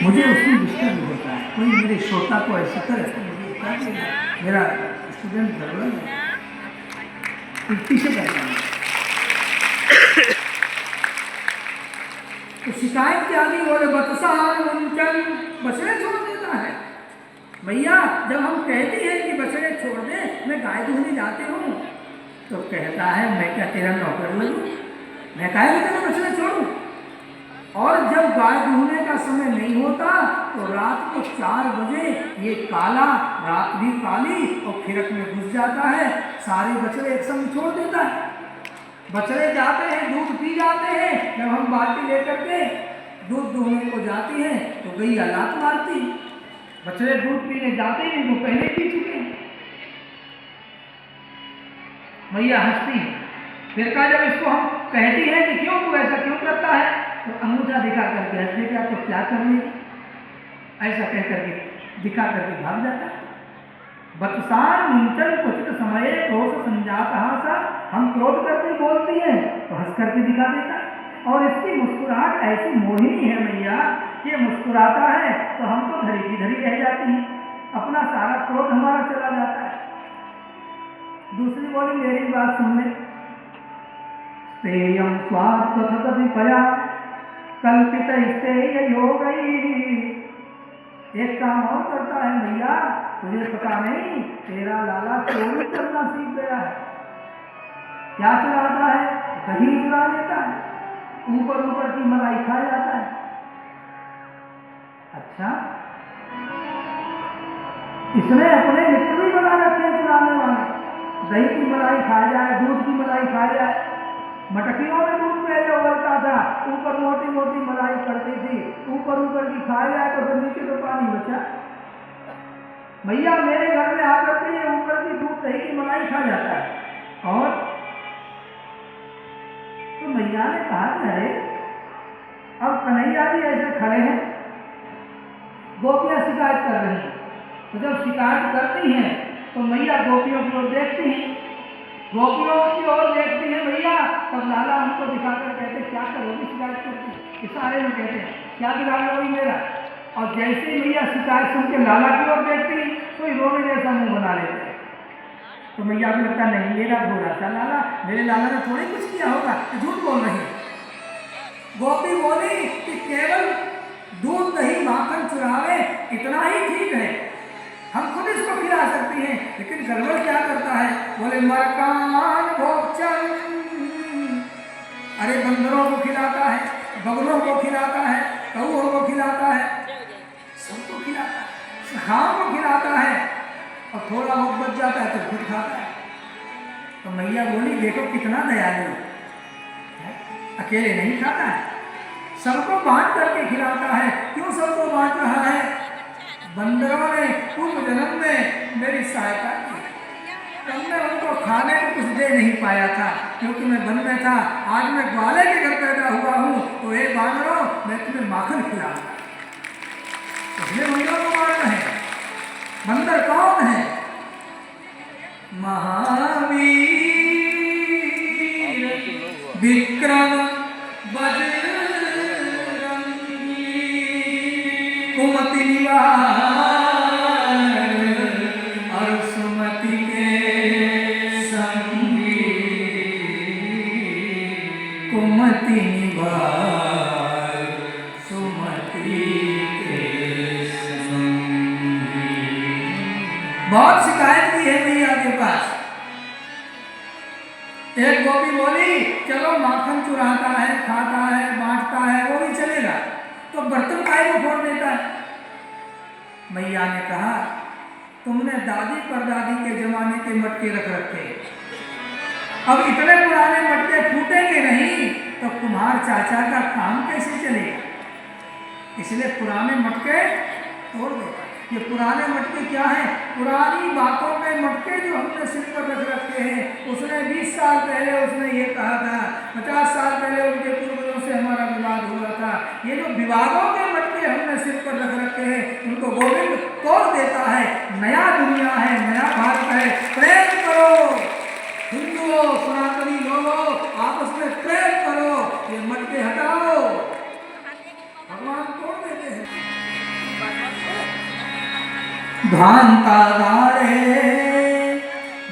मुझे उसमें डिस्टर्ब होता है। कोई मेरे श्रोता को ऐसा करे तो मुझे क्या देगा? मेरा स्टूडेंट गड़बड़ है, उल्टी से करता है। तो शिकायत क्या दी? बोले बतसार मुंचन, बछड़े छोड़ देता है। भैया जब हम कहते हैं कि बछड़े छोड़ दे, मैं गाय दूहने जाती हूँ, तो कहता है मैं क्या तेरा नौकर लगूं? मैं काहे तेरे बछड़े छोड़ूं? और जब गाय दूहने का समय नहीं होता तो रात को 4 बजे ये काला, रात भी काली, और खिरक में घुस जाता है, सारे बछड़े एक संग छोड़ देता है। बछड़े जाते हैं, दूध पी जाते हैं। जब हम बाल्टी लेकर के दूध दूहने को जाते हैं तो गैया लात मारती। बछड़े दूध पीने जाते हैं वो पहले पी चुके हैं। मैया हंसती है। फिर कहा जब इसको हम कहती हैं कि क्यों तू ऐसा क्यों करता है, तो अंगूठा दिखा करके हंस देगा, तो क्या करने, ऐसा कह करके दिखा करके भाग जाता है। बतसार मुंचन कुछ समय क्रोध संजाता सा, हम क्रोध करके बोलती हैं तो हंस करके दिखा देता है। और इसकी मुस्कुराहट ऐसी मोहिनी है मैया, ये मुस्कुराता है तो हम तो धरी की धरी रह जाती हैं, अपना सारा क्रोध हमारा चला जाता है। दूसरी बोली मेरी बात सुन ले। स्तेयम स्वात्वततिपया कल्पित स्तेय योगई। एक काम और करता है भैया, तुझे पता नहीं, तेरा लाला चोरी करना सीख गया है। क्या चुराता है? दही चुरा लेता है, ऊपर ऊपर की मलाई खा जाता है। अच्छा, इसने अपने मित्र भी बना रखे हैं चुराने वाले। दही की मलाई खा जाए, दूध की मलाई खा जाए, मटकियों में दूध पहले उबलता था, ऊपर मोटी मोटी मलाई पड़ती थी, ऊपर ऊपर की खा जाए तो फिर नीचे तो पानी बचा। भैया मेरे घर में आकर के ये ऊपर की दूध दही की मलाई खा जाता है। और तो मैया ने कहा कि अरे अब कन्हैया जी ऐसे खड़े हैं, गोपियां शिकायत कर रही हैं, तो जब शिकायत करती हैं तो मैया गोपियों की ओर देखती हैं, गोपियों की ओर देखती है भैया, तब लाला हमको दिखाकर कहते क्या करोगी शिकायत करती? इशारे में कहते क्या बिगाड़ोगी मेरा? और जैसे ही भैया शिकायत सुन के लाला की ओर देखती तो रोने जैसा मुंह बना लेते। तो मैया को लगता नहीं मेरा भोला सा लाला, मेरे लाला ने थोड़ी कुछ किया होगा, झूठ बोल रही। गोपी बोली कि केवल दूध दही माखन चुरावे इतना ही ठीक है, हम खुद इसको खिला सकती हैं, लेकिन गड़बड़ क्या करता है? बोले मरकान भोक्षण, अरे बंदरों को खिलाता है, बगलों को खिलाता है, कौओं को खिलाता है, सबको खिलाता है, सखाओं को खिलाता है, और थोड़ा बहुत बच जाता है तो खुद खाता है। तो मैया बोली देखो कितना दयालु है, अकेले नहीं खाता है, सबको बांट करके खिलाता है। क्यों सबको बांट रहा है? बंदरों ने पूर्व जन्म में मेरी सहायता की, तब मैं उनको खाने को कुछ दे नहीं पाया था, क्योंकि मैं वन में था। आज मैं ग्वाले के घर पैदा हुआ हूँ, तो हे बानरों मैं तुम्हें माखन खिलाऊंगा। इसलिए बंदरों को मारना है। बंदर कौन है? महावीर विक्रम बजरंगी कुमति निवार और सुमति के संगी, कुमति निवार सुमति के संगी। बहुत शिकायत की है मैया के पास। एक गोपी बोली चलो माखन चुराता है, खाता है, बांटता है, वो भी चलेगा, तो बर्तन काहे को फोड़ देता है? मैया ने कहा तुमने दादी परदादी के जमाने के मटके रख रखे, अब इतने पुराने मटके फूटेंगे नहीं तो कुम्हार चाचा का काम कैसे चलेगा? इसलिए पुराने मटके तोड़ देता। ये पुराने मटके क्या है? पुरानी बातों के मटके जो हमने सिर पर रख रखे हैं। उसने 20 साल पहले उसने ये कहा था, 50 साल पहले उनके पूर्वजों से हमारा विवाद हुआ था। ये जो विवादों के मटके हमने सिर पर रख रखे हैं, उनको गोविंद तोड़ देता है। नया दुनिया है, नया भारत है, प्रेम करो हिंदुओं, सनातनी लोगों, आपस में प्रेम करो, ये मटके हटाओ। भगवान तोड़ देते हैं। ध्वान्ताधारे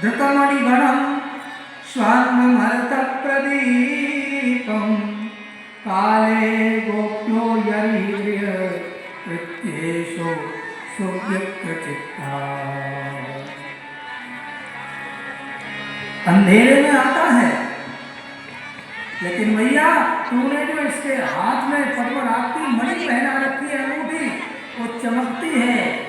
धृतमणिगणं स्वान्नमर्तप्रदीपं काले गोप्यो यरीन्द्रिय कृत्येषु सुव्यक्तचित्ता। अंधेरे में आता है, लेकिन भैया तूने जो इसके हाथ में पद्मनाभ की मणि पहना रखी है, अंगूठी, वो चमकती है।